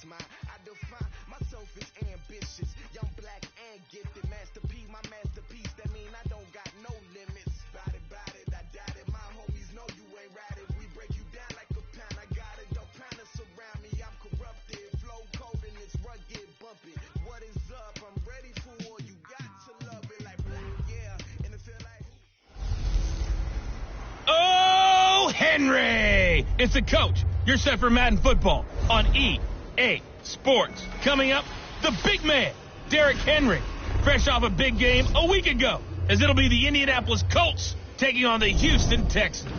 mine. I define myself as ambitious, young, black, and gifted. Master P, my masterpiece. That mean I don't got no limits. Bout it, I doubt it. My homies know you ain't right it. We break you down like a pound. I got it, don't pound us around me. I'm corrupted, flow cold and it's rugged, bumping. What is up? I'm ready for war. You got to love it like black, yeah. And it feel like. Oh, Henry! It's the coach. You're set for Madden football on EA Sports. Coming up, the big man, Derrick Henry, fresh off a big game a week ago, as it'll be the Indianapolis Colts taking on the Houston Texans.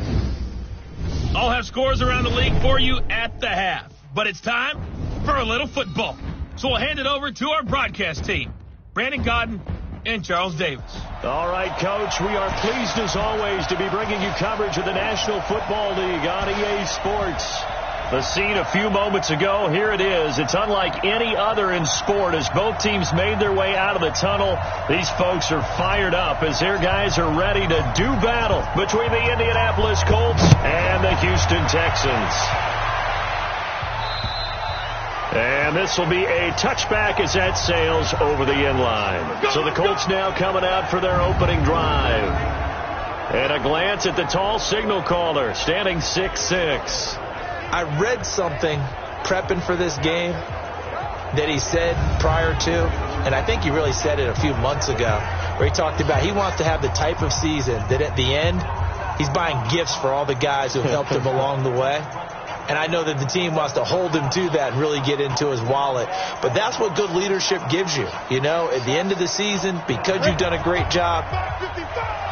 I'll have scores around the league for you at the half, but it's time for a little football. So we'll hand it over to our broadcast team, Brandon Godden and Charles Davis. All right, Coach, we are pleased as always to be bringing you coverage of the National Football League on EA Sports. The scene a few moments ago, here it is. It's unlike any other in sport as both teams made their way out of the tunnel. These folks are fired up as their guys are ready to do battle between the Indianapolis Colts and the Houston Texans. And this will be a touchback as that sails over the end line. So the Colts now coming out for their opening drive. And a glance at the tall signal caller, standing 6'6". I read something prepping for this game that he said prior to, and I think he really said it a few months ago, where he talked about he wants to have the type of season that at the end, he's buying gifts for all the guys who have helped him along the way. And I know that the team wants to hold him to that and really get into his wallet. But that's what good leadership gives you. You know, at the end of the season, because you've done a great job,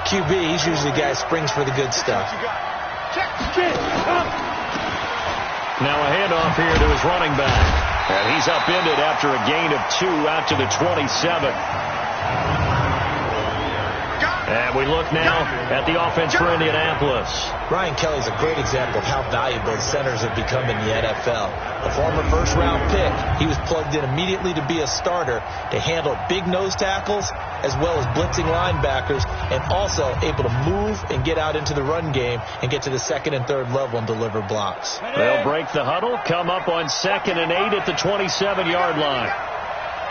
QB, he's usually the guy who springs for the good stuff. Now a handoff here to his running back. And he's upended after a gain of 2 out to the 27. And we look now at the offense for Indianapolis. Ryan Kelly's a great example of how valuable centers have become in the NFL. A former first-round pick, he was plugged in immediately to be a starter to handle big nose tackles as well as blitzing linebackers, and also able to move and get out into the run game and get to the second and third level and deliver blocks. They'll break the huddle, come up on 2nd and 8 at the 27-yard line.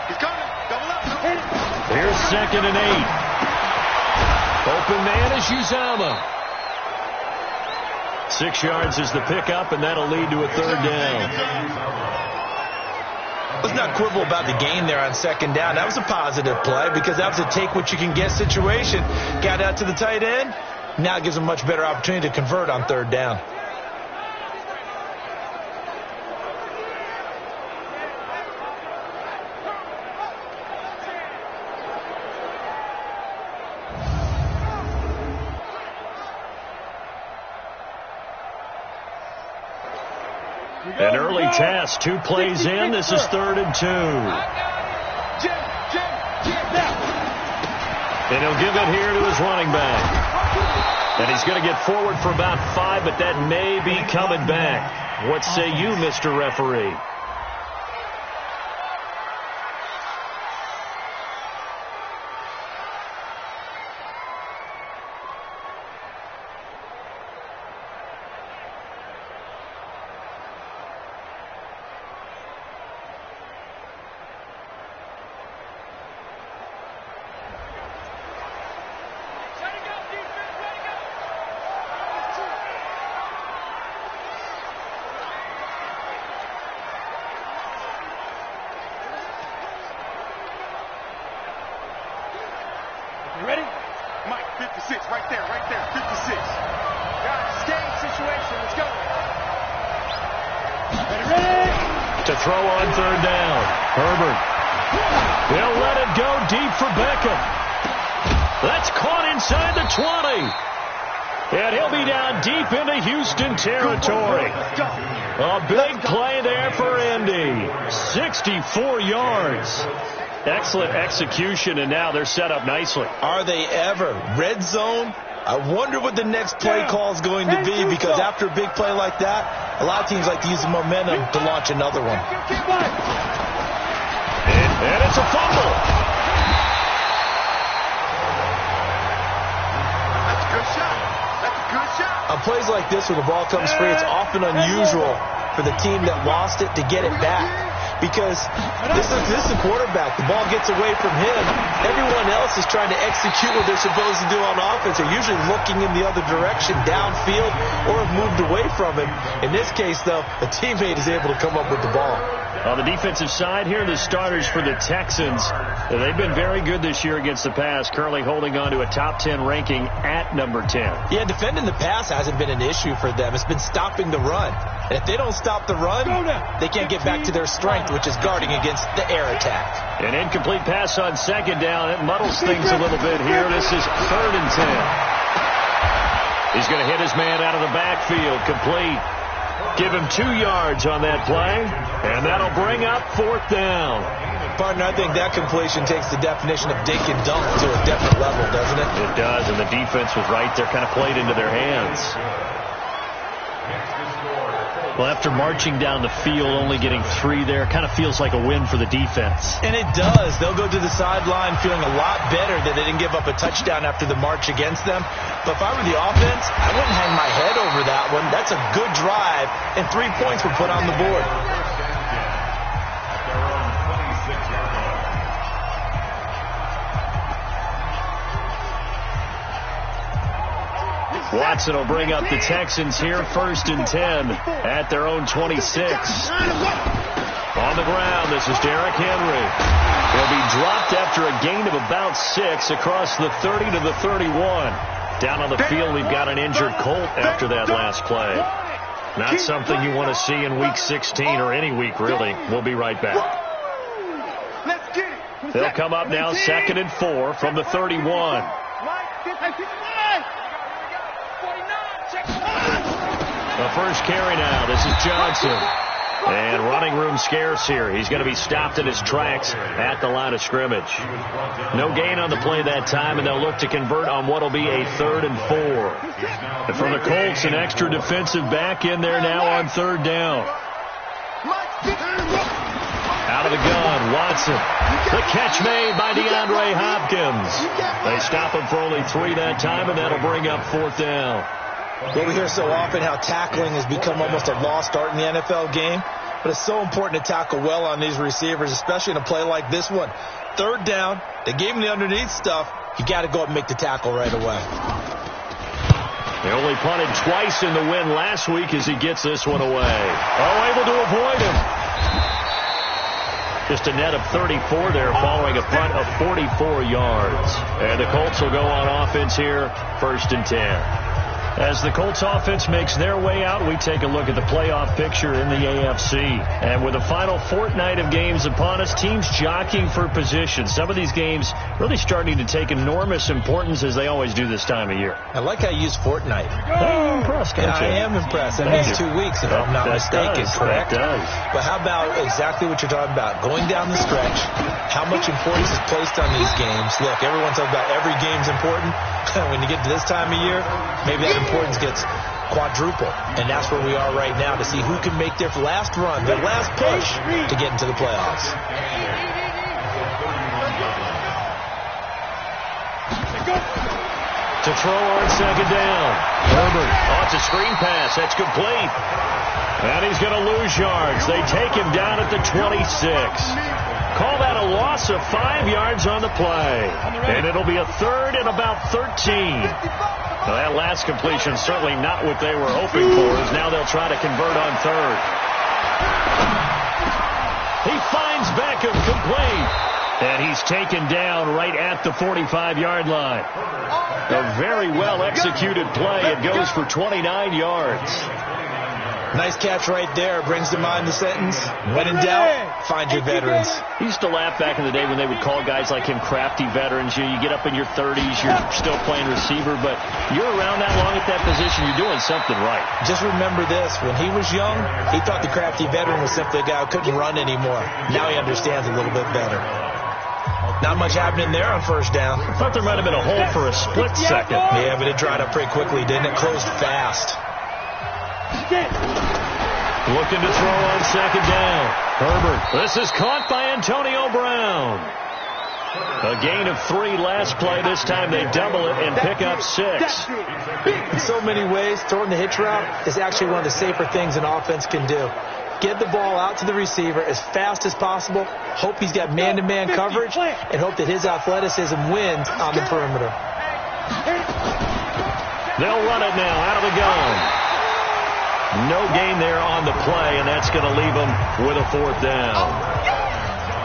He's coming. Double up. Here's 2nd and 8. Open man is Uzama. 6 yards is the pickup, and that'll lead to a 3rd down. Let's not quibble about the gain there on 2nd down. That was a positive play because that was a take-what-you-can-get situation. Got out to the tight end. Now it gives them a much better opportunity to convert on 3rd down. An early test, 2 plays in. This is 3rd and 2. And he'll give it here to his running back. And he's going to get forward for about 5, but that may be coming back. What say you, Mr. Referee? You ready? Mike, 56, right there, 56. Got a stage situation, let's go. Ready? To throw on 3rd down. Herbert. They'll let it go deep for Beckham. That's caught inside the 20. And he'll be down deep into Houston territory. A big play there for Indy. 64 yards. Excellent execution, and now they're set up nicely. Are they ever? Red zone? I wonder what the next play call is going to be, because after a big play like that, a lot of teams like to use the momentum to launch another one. And it's a fumble. That's a good shot. That's a good shot. On plays like this where the ball comes free, it's often unusual for the team that lost it to get it back. because this is a quarterback. The ball gets away from him. Everyone else is trying to execute what they're supposed to do on offense. They're usually looking in the other direction, downfield, or have moved away from him. In this case, though, a teammate is able to come up with the ball. On the defensive side here, the starters for the Texans. They've been very good this year against the pass, currently holding on to a top 10 ranking at number 10. Yeah, defending the pass hasn't been an issue for them. It's been stopping the run. And if they don't stop the run, they can't get back to their strength, which is guarding against the air attack. An incomplete pass on second down. It muddles things a little bit here. This is 3rd and 10. He's going to hit his man out of the backfield. Complete. Give him 2 yards on that play, and that'll bring up 4th down. Partner, I think that completion takes the definition of dink and dunk to a different level, doesn't it? It does, and the defense was right there, kind of played into their hands. Well, after marching down the field, only getting 3 there, kind of feels like a win for the defense. And it does. They'll go to the sideline feeling a lot better that they didn't give up a touchdown after the march against them. But if I were the offense, I wouldn't hang my head over that one. That's a good drive, and 3 points were put on the board. Watson will bring up the Texans here, 1st and 10 at their own 26. On the ground, this is Derrick Henry. He'll be dropped after a gain of about 6 across the 30 to the 31. Down on the field, we've got an injured Colt after that last play. Not something you want to see in Week 16 or any week, really. We'll be right back. They'll come up now, 2nd and 4 from the 31. The first carry now. This is Johnson. And running room scarce here. He's going to be stopped in his tracks at the line of scrimmage. No gain on the play that time, and they'll look to convert on what will be a 3rd and 4. And for the Colts, an extra defensive back in there now on 3rd down. Out of the gun, Watson. The catch made by DeAndre Hopkins. They stop him for only 3 that time, and that'll bring up 4th down. Well, we hear so often how tackling has become almost a lost art in the NFL game, but it's so important to tackle well on these receivers, especially in a play like this one. 3rd down, they gave him the underneath stuff. You got to go up and make the tackle right away. They only punted twice in the win last week as he gets this one away. Oh, able to avoid him. Just a net of 34 there following a punt of 44 yards. And the Colts will go on offense here, 1st and 10. As the Colts offense makes their way out, we take a look at the playoff picture in the AFC. And with the final fortnight of games upon us, teams jockeying for position. Some of these games really starting to take enormous importance as they always do this time of year. I like how you use fortnight. I'm impressed, don't you? I am impressed. That means 2 weeks, if I'm not mistaken, correct? That does. But how about exactly what you're talking about? Going down the stretch, how much importance is placed on these games? Look, everyone's talking about every game's important. When you get to this time of year, maybe that importance gets quadruple. And that's where we are right now to see who can make their last run, their last push to get into the playoffs. To throw on 2nd down. Herbert. Oh, it's a screen pass. That's complete. And he's going to lose yards. They take him down at the 26. Call that a loss of 5 yards on the play. And it'll be a 3rd and about 13. Now that last completion certainly not what they were hoping for, as now they'll try to convert on 3rd. He finds Beckham complete. And he's taken down right at the 45-yard line. A very well-executed play. It goes for 29 yards. Nice catch right there. Brings to mind the sentence, when in doubt, find your veterans. He used to laugh back in the day when they would call guys like him crafty veterans. You get up in your 30s, you're still playing receiver, but you're around that long at that position, you're doing something right. Just remember this. When he was young, he thought the crafty veteran was simply a guy who couldn't run anymore. Now he understands a little bit better. Not much happening there on 1st down. I thought there might have been a hole for a split second. Yeah, but it dried up pretty quickly, didn't it? Closed fast. Looking to throw on 2nd down. Herbert. This is caught by Antonio Brown. A gain of 3 last play. This time they double it and pick up 6. In so many ways, throwing the hitch route is actually one of the safer things an offense can do. Get the ball out to the receiver as fast as possible, hope he's got man-to-man coverage, and hope that his athleticism wins on the perimeter. They'll run it now out of the gun. No gain there on the play, and that's going to leave them with a 4th down.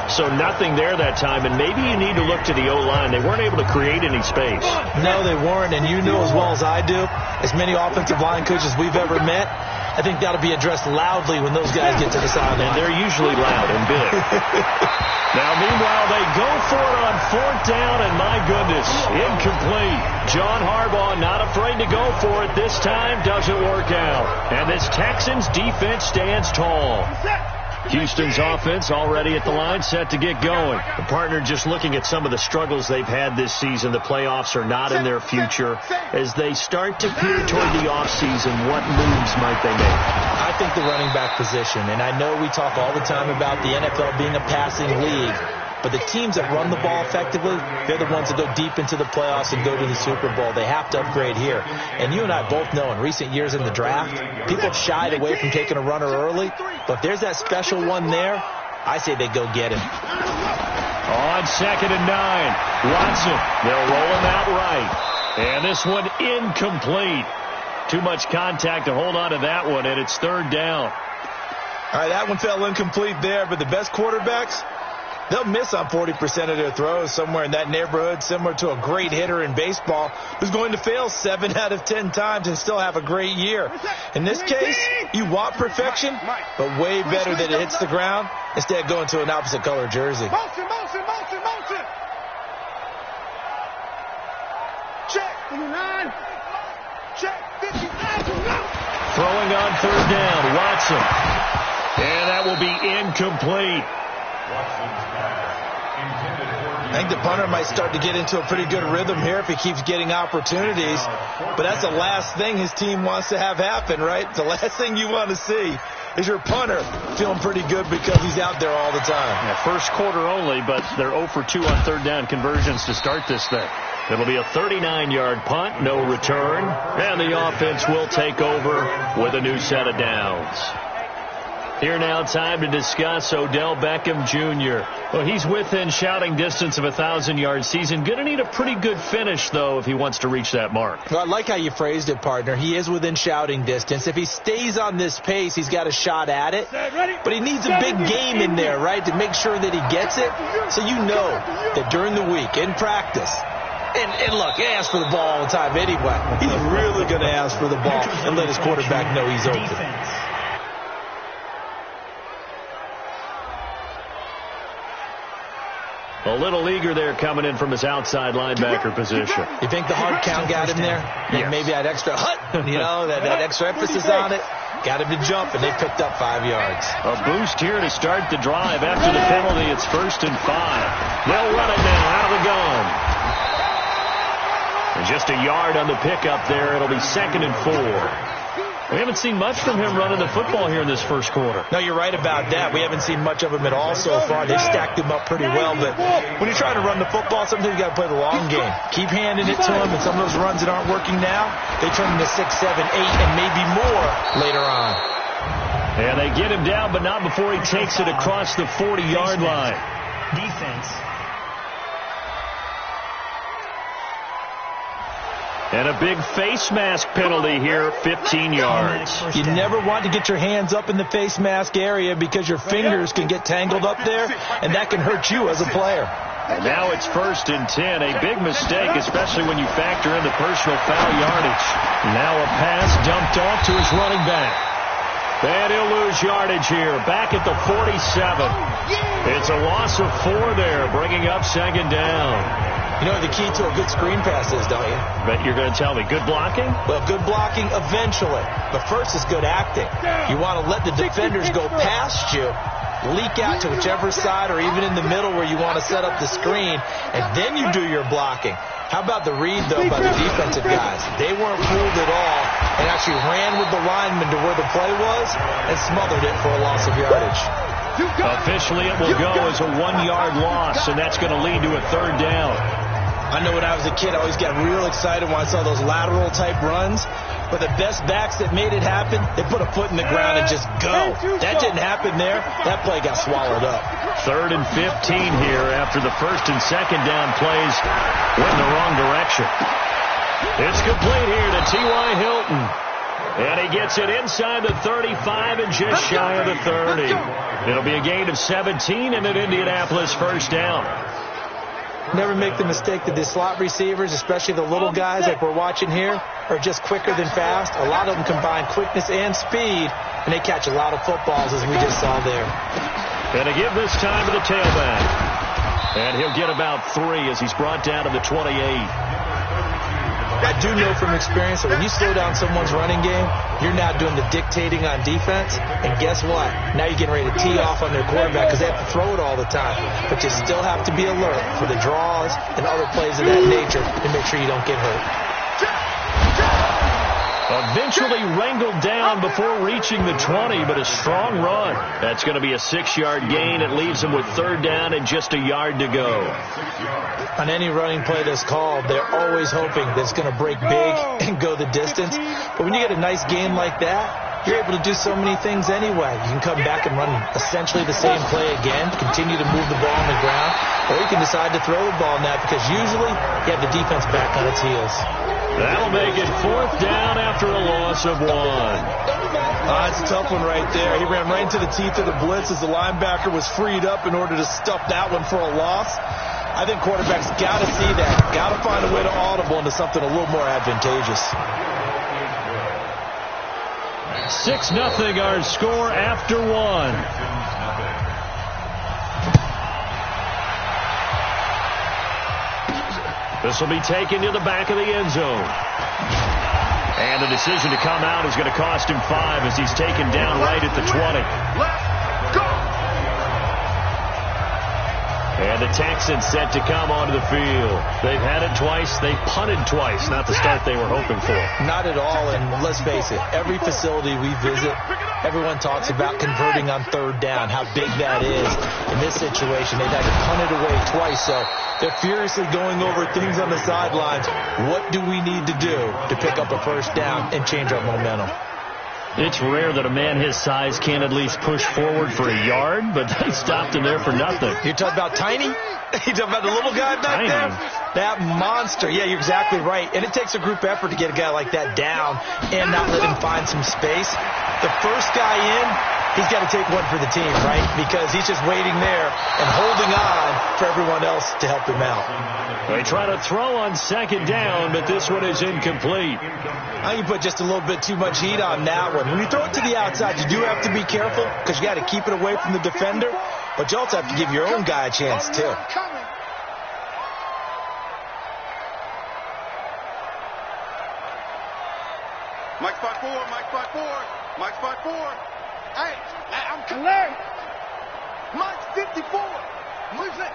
So nothing there that time, and maybe you need to look to the O-line. They weren't able to create any space. No, they weren't, and you know as well as I do, as many offensive line coaches we've ever met, I think that'll be addressed loudly when those guys get to the sideline. And they're usually loud and big. Now, meanwhile, they go for it on 4th down, and my goodness, incomplete. John Harbaugh not afraid to go for it. This time doesn't work out. And this Texans defense stands tall. Houston's offense already at the line, set to get going. The partner just looking at some of the struggles they've had this season. The playoffs are not in their future. As they start to peer toward the offseason, what moves might they make? I think the running back position, and I know we talk all the time about the NFL being a passing league, but the teams that run the ball effectively, they're the ones that go deep into the playoffs and go to the Super Bowl. They have to upgrade here. And you and I both know in recent years in the draft, people have shied away from taking a runner early. But if there's that special one there, I say they go get him. On 2nd and 9, Watson. They'll roll him out right. And this one incomplete. Too much contact to hold on to that one, and it's 3rd down. All right, that one fell incomplete there, but the best quarterbacks, they'll miss on 40% of their throws, somewhere in that neighborhood, similar to a great hitter in baseball who's going to fail 7 out of 10 times and still have a great year. In this case, you want perfection, but way better that it hits the ground instead of going to an opposite color jersey. Motion. Check. 9. Check. 50. Throwing on 3rd down, Watson. And that will be incomplete. I think the punter might start to get into a pretty good rhythm here if he keeps getting opportunities. But that's the last thing his team wants to have happen, right? The last thing you want to see is your punter feeling pretty good because he's out there all the time. Yeah, first quarter only, but they're 0 for 2 on 3rd down conversions to start this thing. It'll be a 39-yard punt, no return, and the offense will take over with a new set of downs. Here now, time to discuss Odell Beckham Jr. Well, he's within shouting distance of a 1,000-yard season. Going to need a pretty good finish, though, if he wants to reach that mark. Well, I like how you phrased it, partner. He is within shouting distance. If he stays on this pace, he's got a shot at it. But he needs a big game in there, right, to make sure that he gets it. So you know that during the week, in practice, and look, he asks for the ball all the time anyway. He's really going to ask for the ball and let his quarterback know he's open. A little eager there coming in from his outside linebacker position. You think the hard count got him there? Yes. Maybe that extra that extra emphasis on it. Got him to jump, and they picked up 5 yards. A boost here to start the drive. After the penalty, it's 1st and 5. They'll run it now out of the gun. And just a yard on the pickup there. It'll be 2nd and 4. We haven't seen much from him running the football here in this first quarter. No, you're right about that. We haven't seen much of him at all so far. They've stacked him up pretty well. But when you try to run the football, sometimes you got to play the long game. Keep handing it to him, and some of those runs that aren't working now, they turn into 6, 7, 8, and maybe more later on. And they get him down, but not before he takes it across the 40-yard line. Defense. And a big face mask penalty here, 15 yards. You never want to get your hands up in the face mask area because your fingers can get tangled up there, and that can hurt you as a player. And now it's 1st and 10. A big mistake, especially when you factor in the personal foul yardage. Now a pass dumped off to his running back. And he'll lose yardage here, back at the 47. It's a loss of 4 there, bringing up 2nd down. You know what the key to a good screen pass is, don't you? Bet you're going to tell me. Good blocking? Well, good blocking eventually. But first is good acting. You want to let the defenders go past you, leak out to whichever side or even in the middle where you want to set up the screen, and then you do your blocking. How about the read, though, by the defensive guys? They weren't fooled at all and actually ran with the lineman to where the play was and smothered it for a loss of yardage. Officially, it will go as a 1-yard loss, and that's going to lead to a 3rd down. I know when I was a kid, I always got real excited when I saw those lateral-type runs. But the best backs that made it happen, they put a foot in the ground and just go. That didn't happen there. That play got swallowed up. 3rd and 15 here after the 1st and 2nd down plays went in the wrong direction. It's complete here to T.Y. Hilton. And he gets it inside the 35 and just shy of the 30. It'll be a gain of 17 and an Indianapolis 1st down. Never make the mistake that the slot receivers, especially the little guys like we're watching here, are just quicker than fast. A lot of them combine quickness and speed, and they catch a lot of footballs, as we just saw there. And to give this time to the tailback. And he'll get about 3 as he's brought down to the 28. I do know from experience that when you slow down someone's running game, you're now doing the dictating on defense. And guess what? Now you're getting ready to tee off on their quarterback because they have to throw it all the time. But you still have to be alert for the draws and other plays of that nature to make sure you don't get hurt. Eventually wrangled down before reaching the 20, but a strong run. That's going to be a 6-yard gain. It leaves him with 3rd down and just a yard to go. On any running play that's called, they're always hoping that it's going to break big and go the distance. But when you get a nice game like that, you're able to do so many things anyway. You can come back and run essentially the same play again, continue to move the ball on the ground, or you can decide to throw the ball now because usually you have the defense back on its heels. That'll make it 4th down after a loss of 1. It's a tough one right there. He ran right into the teeth of the blitz as the linebacker was freed up in order to stuff that one for a loss. I think quarterbacks got to see that. Got to find a way to audible into something a little more advantageous. 6-0 our score after 1. This will be taken to the back of the end zone. And the decision to come out is going to cost him 5 as he's taken down right at the 20. And the Texans set to come onto the field. They've had it twice. They've punted twice. Not the start they were hoping for. Not at all. And let's face it, every facility we visit, everyone talks about converting on 3rd down, how big that is. In this situation, they've had to punt it away twice. So they're furiously going over things on the sidelines. What do we need to do to pick up a 1st down and change our momentum? It's rare that a man his size can't at least push forward for a yard, but they stopped him there for nothing. You're talking about Tiny? You're talking about the little guy back there? That monster. Yeah, you're exactly right. And it takes a group effort to get a guy like that down and not let him find some space. The first guy in, he's got to take one for the team, right? Because he's just waiting there and holding on for everyone else to help him out. They try to throw on 2nd down, but this one is incomplete. I think you put just a little bit too much heat on that one. When you throw it to the outside, you do have to be careful because you got to keep it away from the defender, but you also have to give your own guy a chance, too. Mike spot 4, Mike spot 4, Mike spot 4. Hey, I'm clear. Mike 54. Mike 54.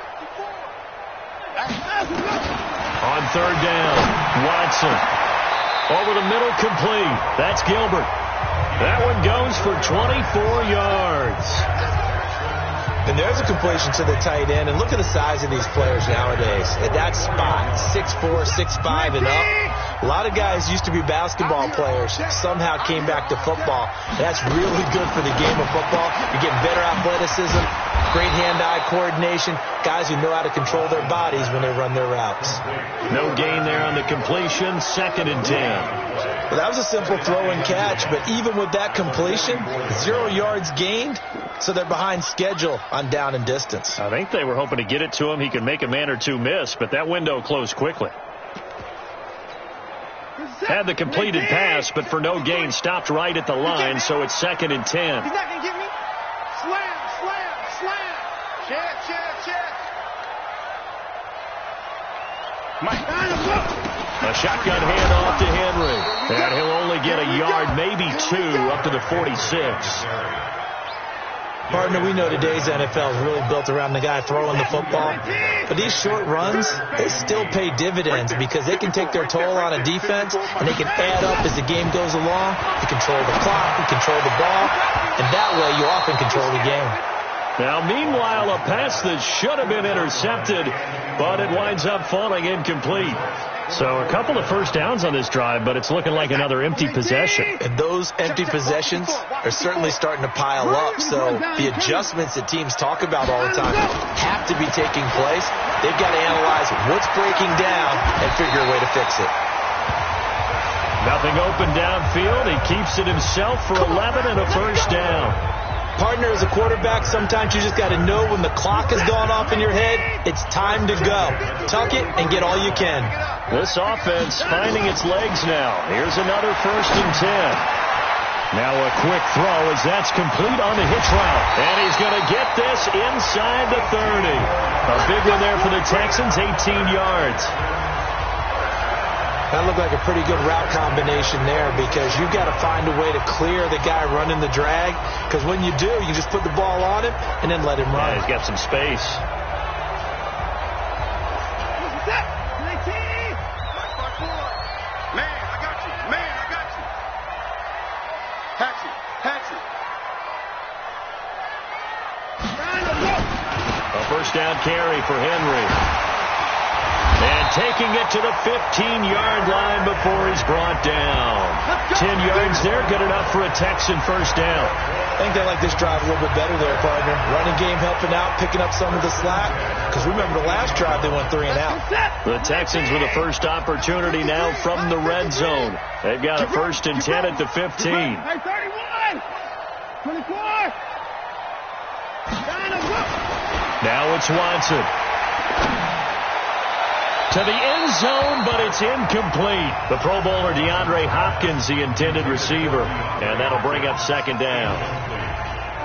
On 3rd down, Watson. Over the middle, complete. That's Gilbert. That one goes for 24 yards. And there's a completion to the tight end. And look at the size of these players nowadays. At that spot, 6'4", 6'5", and up. A lot of guys used to be basketball players, somehow came back to football. That's really good for the game of football. You're getting better athleticism, great hand-eye coordination, guys who know how to control their bodies when they run their routes. No gain there on the completion, 2nd and 10. Well, that was a simple throw and catch, but even with that completion, 0 yards gained, so they're behind schedule on down and distance. I think they were hoping to get it to him. He could make a man or two miss, but that window closed quickly. Had the completed pass, but for no gain, stopped right at the line, so it's 2nd and 10. He's not going to get me. Slam, slam, slam. Check. Mike. A shotgun handoff to Henry. And he'll only get a yard, maybe 2, up to the 46. Partner, we know today's NFL is really built around the guy throwing the football. But these short runs, they still pay dividends because they can take their toll on a defense and they can add up as the game goes along. You control the clock, you control the ball, and that way you often control the game. Now, meanwhile, a pass that should have been intercepted, but it winds up falling incomplete. So a couple of first downs on this drive, but it's looking like another empty possession. And those empty possessions are certainly starting to pile up. So the adjustments that teams talk about all the time have to be taking place. They've got to analyze what's breaking down and figure a way to fix it. Nothing open downfield. He keeps it himself for 11 and a first down. Partner, as a quarterback, sometimes you just got to know when the clock has gone off in your head, it's time to go. Tuck it and get all you can. This offense finding its legs now. Here's another 1st and 10. Now a quick throw as that's complete on the hitch route. And he's going to get this inside the 30. A big one there for the Texans, 18 yards. That looked like a pretty good route combination there because you've got to find a way to clear the guy running the drag, because when you do, you just put the ball on him and then let him run. Yeah, he's got some space. Man, I got you. Man, I got you. Hatchet. A first down carry for Henry. And taking it to the 15-yard line before he's brought down. 10 yards there, good enough for a Texan first down. I think they like this drive a little bit better there, partner. Running game helping out, picking up some of the slack. Because remember the last drive, they went 3 and out. The Texans with a first opportunity now from the red zone. They've got a 1st and 10 at the 15. 31, 24. Now it's Watson. To the end zone, but it's incomplete. The Pro Bowler DeAndre Hopkins, the intended receiver. And that'll bring up 2nd down.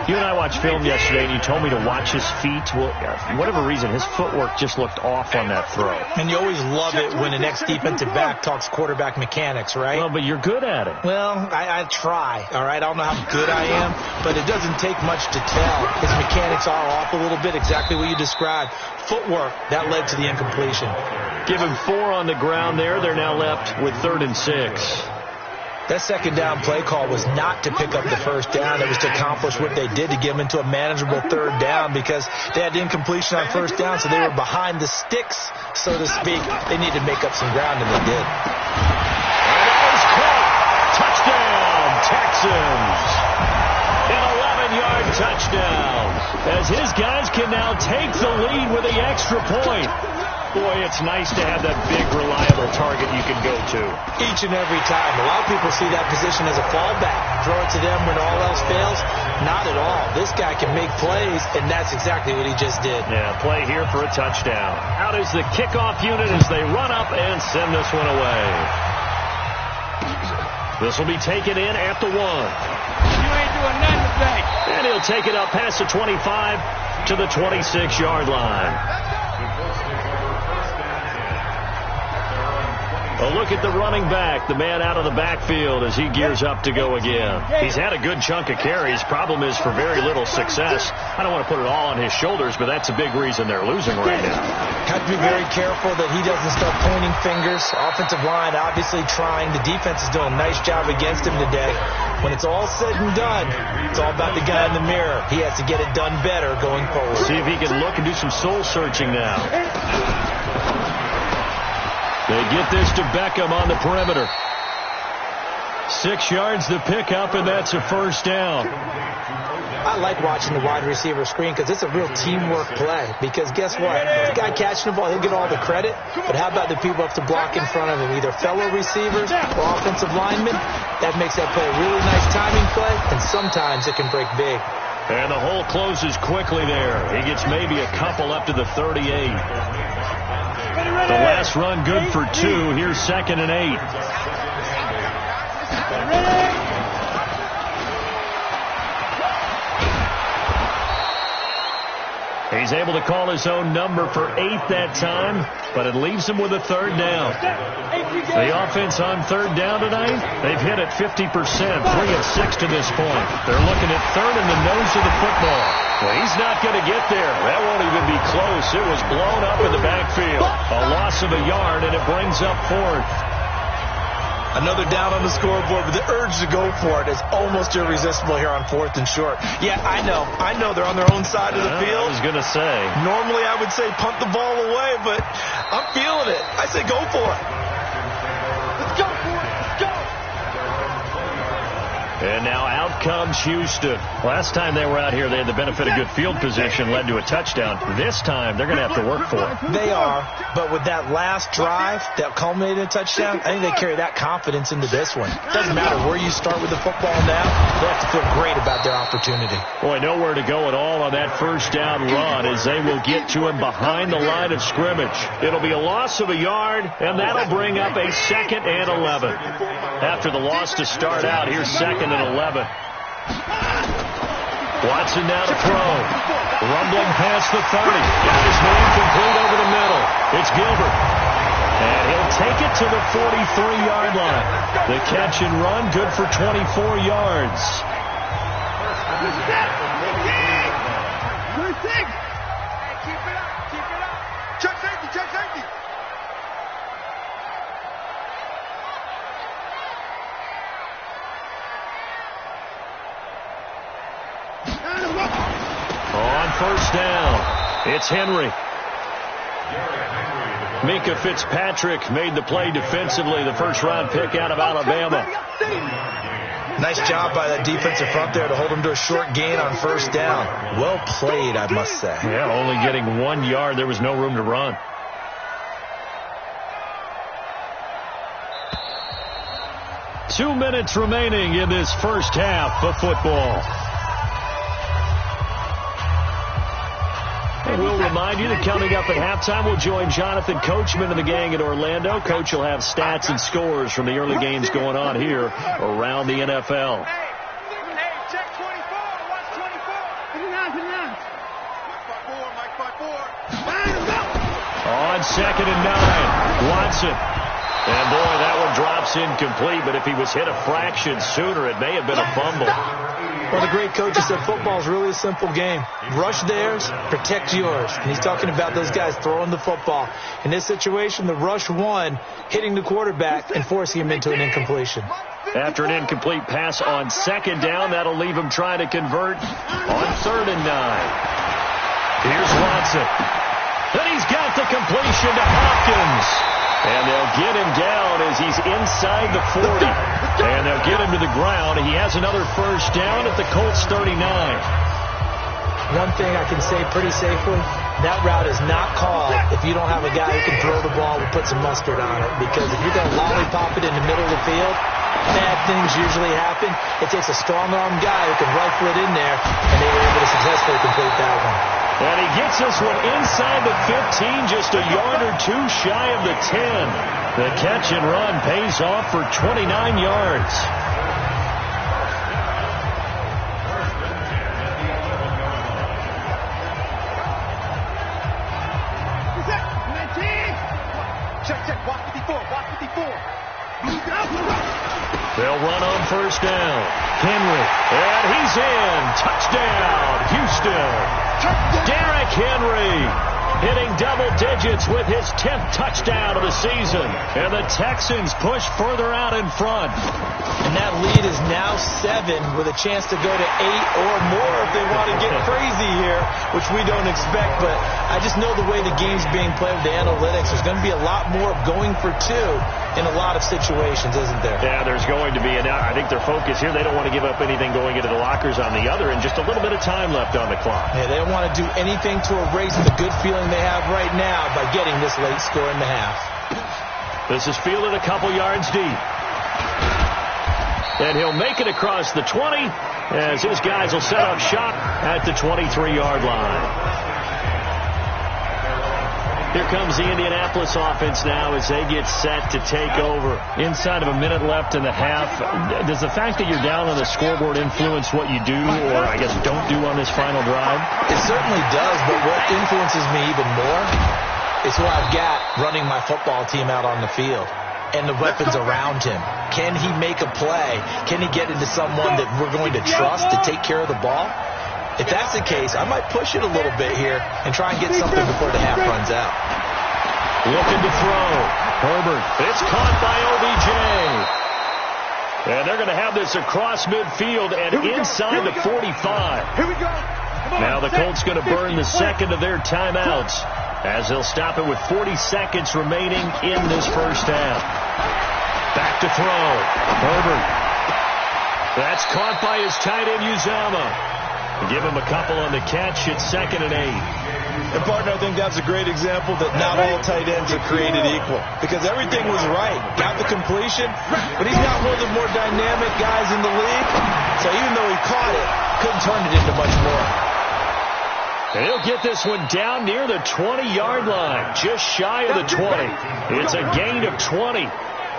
You and I watched film yesterday, and you told me to watch his feet. Well, for whatever reason, his footwork just looked off on that throw. And you always love it when an ex-defensive back talks quarterback mechanics, right? Well, but you're good at it. Well, I try, all right? I don't know how good I am, but it doesn't take much to tell. His mechanics are off a little bit, exactly what you described. Footwork, that led to the incompletion. Give him 4 on the ground there. They're now left with 3rd and 6. That 2nd down play call was not to pick up the first down. It was to accomplish what they did, to get them into a manageable 3rd down, because they had the incompletion on first down, so they were behind the sticks, so to speak. They needed to make up some ground, and they did. And that is caught. Touchdown, Texans. An 11-yard touchdown, as his guys can now take the lead with the extra point. Boy, it's nice to have that big, reliable target you can go to. Each and every time. A lot of people see that position as a fallback. Throw it to them when all else fails. Not at all. This guy can make plays, and that's exactly what he just did. Yeah, play here for a touchdown. Out is the kickoff unit as they run up and send this one away. This will be taken in at the 1. You ain't doing nothing today. And he'll take it up past the 25 to the 26-yard line. A look at the running back, the man out of the backfield as he gears up to go again. He's had a good chunk of carries. Problem is for very little success. I don't want to put it all on his shoulders, but that's a big reason they're losing right now. Have to be very careful that he doesn't start pointing fingers. Offensive line obviously trying. The defense is doing a nice job against him today. When it's all said and done, it's all about the guy in the mirror. He has to get it done better going forward. See if he can look and do some soul searching now. They get this to Beckham on the perimeter. 6 yards the pickup, and that's a first down. I like watching the wide receiver screen because it's a real teamwork play. Because guess what? The guy catching the ball, he'll get all the credit. But how about the people up to block in front of him? Either fellow receivers or offensive linemen. That makes that play a really nice timing play, and sometimes it can break big. And the hole closes quickly there. He gets maybe a couple up to the 38. The last run good for 2. Here's 2nd and 8. He's able to call his own number for 8 that time, but it leaves him with a 3rd down. The offense on 3rd down tonight, they've hit it 50%, 3 of 6 to this point. They're looking at 3rd in the nose of the football. Well, he's not going to get there. That won't even be close. It was blown up in the backfield. A loss of a yard, and it brings up 4th. Another down on the scoreboard, but the urge to go for it is almost irresistible here on 4th and short. Yeah, I know they're on their own side of the field. I was going to say. Normally I would say punt the ball away, but I'm feeling it. I say go for it. Let's go for it. Let's go. And now out comes Houston. Last time they were out here, they had the benefit of good field position, led to a touchdown. This time, they're going to have to work for it. They are, but with that last drive that culminated in a touchdown, I think they carry that confidence into this one. Doesn't matter where you start with the football now, they have to feel great about their opportunity. Boy, nowhere to go at all on that first down run as they will get to him behind the line of scrimmage. It'll be a loss of a yard, and that'll bring up a 2nd and 11. After the loss to start out, here's 2nd and 11. Watson now to throw. Rumbling past the 30. Got his man complete over the middle. It's Gilbert. And he'll take it to the 43-yard line. The catch and run, good for 24 yards. Keep it up. Check safety. On first down, it's Henry. Minka Fitzpatrick made the play defensively, the first-round pick out of Alabama. Nice job by that defensive front there to hold him to a short gain on first down. Well played, I must say. Yeah, only getting 1 yard. There was no room to run. Two minutes remaining in this first half of football. And we'll remind you that coming up at halftime, we'll join Jonathan Coachman and the gang in Orlando. Coach will have stats and scores from the early games going on here around the NFL. Hey, check 24. Watch 24. 59. Mike 5-4. On 2nd and 9, Watson. And boy, that one drops incomplete, but if he was hit a fraction sooner, it may have been a fumble. Well, the great coach said football is really a simple game. Rush theirs, protect yours. And he's talking about those guys throwing the football. In this situation, the rush won, hitting the quarterback and forcing him into an incompletion. After an incomplete pass on 2nd down, that'll leave him trying to convert on 3rd and 9. Here's Watson. And he's got the completion to Hopkins. And they'll get him down as he's inside the 40. And they'll get him to the ground. He has another first down at the Colts 39. One thing I can say pretty safely, that route is not called if you don't have a guy who can throw the ball and put some mustard on it. Because if you're going to lollipop it in the middle of the field, bad things usually happen. It takes a strong-arm guy who can rifle it in there, and they were able to successfully complete that one. And he gets this one inside the 15, just a yard or two shy of the 10. The catch and run pays off for 29 yards. Check. Watch 54. They'll run on first down. Henry, and he's in. Touchdown, Houston. Derrick Henry hitting double digits with his 10th touchdown of the season. And the Texans push further out in front. And that lead is now 7 with a chance to go to 8 or more if they want to get crazy here, which we don't expect. But I just know the way the game's being played with the analytics, there's going to be a lot more going for 2 in a lot of situations, isn't there? Yeah, there's going to be. And I think their focus here, they don't want to give up anything going into the lockers on the other, and just a little bit of time left on the clock. Yeah, they don't want to do anything to erase the good feeling they have right now by getting this late score in the half. This is fielded a couple yards deep. And he'll make it across the 20 as his guys will set up shop at the 23-yard line. Here comes the Indianapolis offense now as they get set to take over. Inside of a minute left in the half, does the fact that you're down on the scoreboard influence what you do, or I guess don't do on this final drive? It certainly does, but what influences me even more is who I've got running my football team out on the field and the weapons around him. Can he make a play? Can he get into someone that we're going to trust to take care of the ball? If that's the case, I might push it a little bit here and try and get something before the half runs out. Looking to throw. Herbert. It's caught by OBJ. And they're going to have this across midfield and inside the 45. Here we go. Now the Colts going to burn the second of their timeouts as they'll stop it with 40 seconds remaining in this first half. Back to throw. Herbert. That's caught by his tight end, Uzama. Give him a couple on the catch. It's 2nd and 8. And, partner, I think that's a great example that not all tight ends are created equal because everything was right. Got the completion, but he's not one of the more dynamic guys in the league. So even though he caught it, couldn't turn it into much more. And he'll get this one down near the 20-yard line, just shy of the 20. It's a gain of 20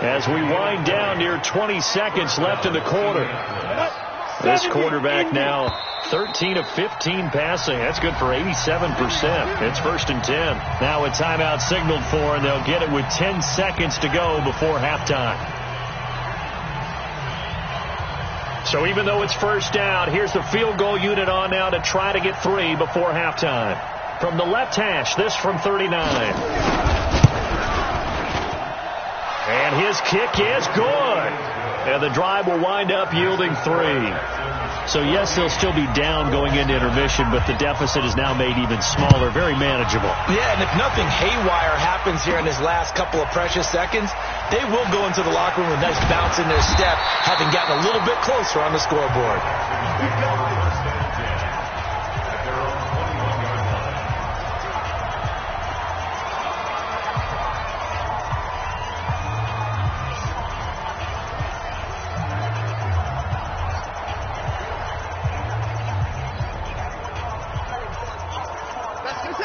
as we wind down near 20 seconds left in the quarter. This quarterback now 13 of 15 passing. That's good for 87%. It's 1st and 10. Now a timeout signaled for, and they'll get it with 10 seconds to go before halftime. So even though it's first down, here's the field goal unit on now to try to get 3 before halftime. From the left hash, this from 39. And his kick is good. And the drive will wind up yielding 3. So, yes, they'll still be down going into intermission, but the deficit is now made even smaller, very manageable. Yeah, and if nothing haywire happens here in his last couple of precious seconds, they will go into the locker room with a nice bounce in their step, having gotten a little bit closer on the scoreboard.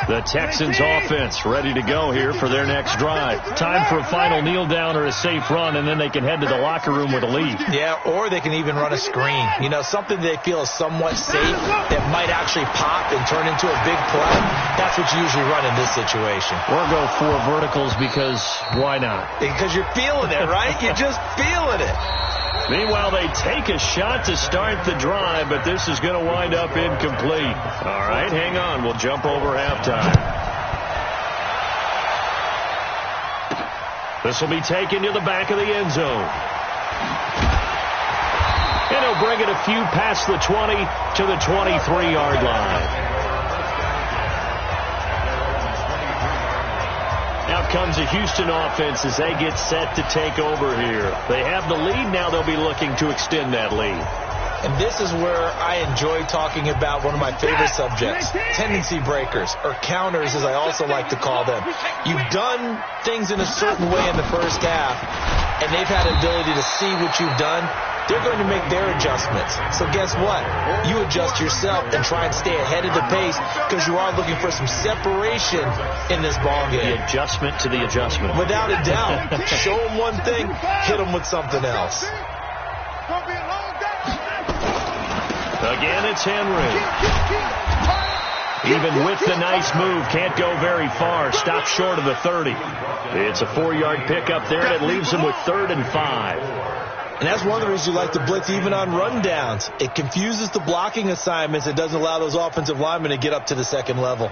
The Texans offense ready to go here for their next drive. Time for a final kneel down or a safe run, and then they can head to the locker room with a lead. Yeah, or they can even run a screen. You know, something they feel is somewhat safe that might actually pop and turn into a big play. That's what you usually run in this situation. Or go 4 verticals because why not? Because you're feeling it, right? You're just feeling it. Meanwhile, they take a shot to start the drive, but this is going to wind up incomplete. All right, hang on. We'll jump over halftime. This will be taken to the back of the end zone. And he'll bring it a few past the 20 to the 23-yard line. Out comes the Houston offense as they get set to take over here. They have the lead. Now they'll be looking to extend that lead. And this is where I enjoy talking about one of my favorite subjects, tendency breakers, or counters as I also like to call them. You've done things in a certain way in the first half, and they've had an ability to see what you've done. They're going to make their adjustments. So guess what? You adjust yourself and try and stay ahead of the pace because you are looking for some separation in this ball game. The adjustment to the adjustment. Without a doubt. Show them one thing, hit them with something else. Again, it's Henry. Even with the nice move, can't go very far. Stop short of the 30. It's a 4-yard pickup there, and it leaves him with 3rd and 5. And that's one of the reasons you like to blitz even on rundowns. It confuses the blocking assignments. It doesn't allow those offensive linemen to get up to the second level.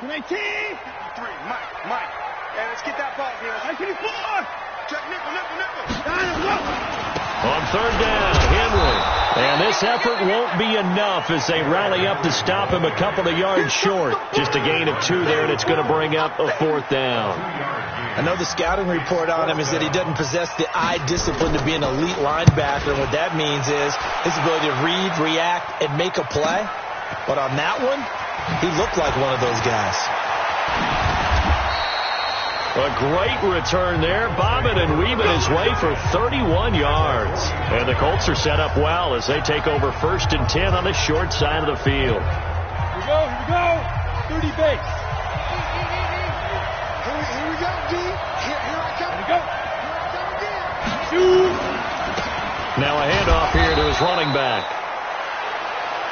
19. 3, Mike. Hey, let's get that ball here. 24. Check nickel. On 3rd down, Henry. And this effort won't be enough as they rally up to stop him a couple of yards short. Just a gain of 2 there, and it's going to bring up a 4th down. I know the scouting report on him is that he doesn't possess the eye discipline to be an elite linebacker. And what that means is his ability to read, react, and make a play. But on that one, he looked like one of those guys. A great return there, bobbing and weaving his way for 31 yards. And the Colts are set up well as they take over 1st and 10 on the short side of the field. Here we go. 30 base. Here we go, D. Here I come. Here we go. Shoot. Now a handoff here to his running back.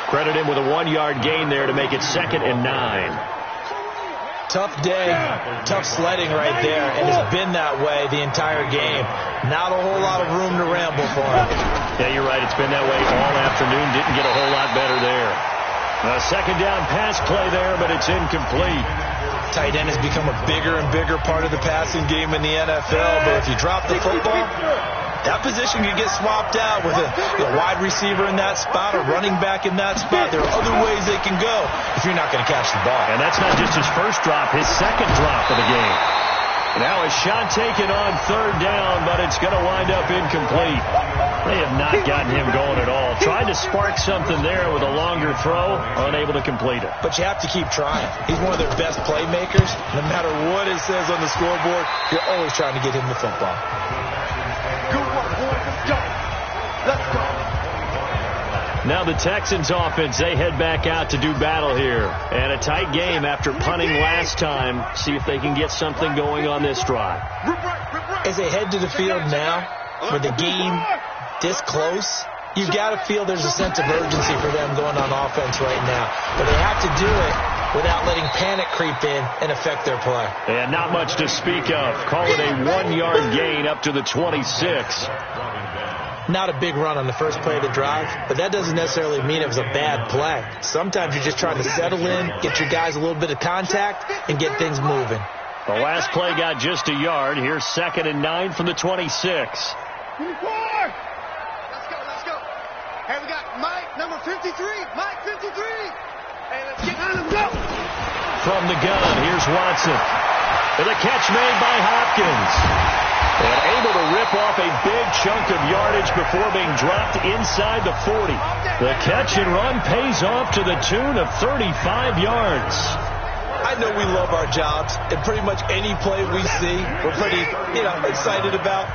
Credit him with a 1-yard gain there to make it 2nd and 9. Tough day, tough sledding right there, and it's been that way the entire game. Not a whole lot of room to ramble for him. Yeah, you're right. It's been that way all afternoon. Didn't get a whole lot better there. A second down pass play there, but it's incomplete. Tight end has become a bigger and bigger part of the passing game in the NFL, but if you drop the football, that position could get swapped out with a wide receiver in that spot, a running back in that spot. There are other ways they can go if you're not going to catch the ball. And that's not just his first drop, his second drop of the game. Now a shot taken on third down, but it's going to wind up incomplete. They have not gotten him going at all. Tried to spark something there with a longer throw, unable to complete it. But you have to keep trying. He's one of their best playmakers. No matter what it says on the scoreboard, you're always trying to get him the football. Good work, boys. Let's go. Let's go. Now the Texans offense, they head back out to do battle here. And a tight game after punting last time. See if they can get something going on this drive. As they head to the field now, for the game this close, you've got to feel there's a sense of urgency for them going on offense right now. But they have to do it without letting panic creep in and affect their play. And not much to speak of. Call it a 1-yard gain up to the 26. Not a big run on the first play of the drive, but that doesn't necessarily mean it was a bad play. Sometimes you're just trying to settle in, get your guys a little bit of contact, and get things moving. The last play got just a yard. Here's 2nd and 9 from the 26. 24! Let's go. Hey, we got Mike, number 53. Mike, 53. Hey, let's get on him, go. From the gun, here's Watson. And the catch made by Hopkins. And able to rip off a big chunk of yardage before being dropped inside the 40. The catch and run pays off to the tune of 35 yards. I know we love our jobs, and pretty much any play we see, we're pretty, excited about.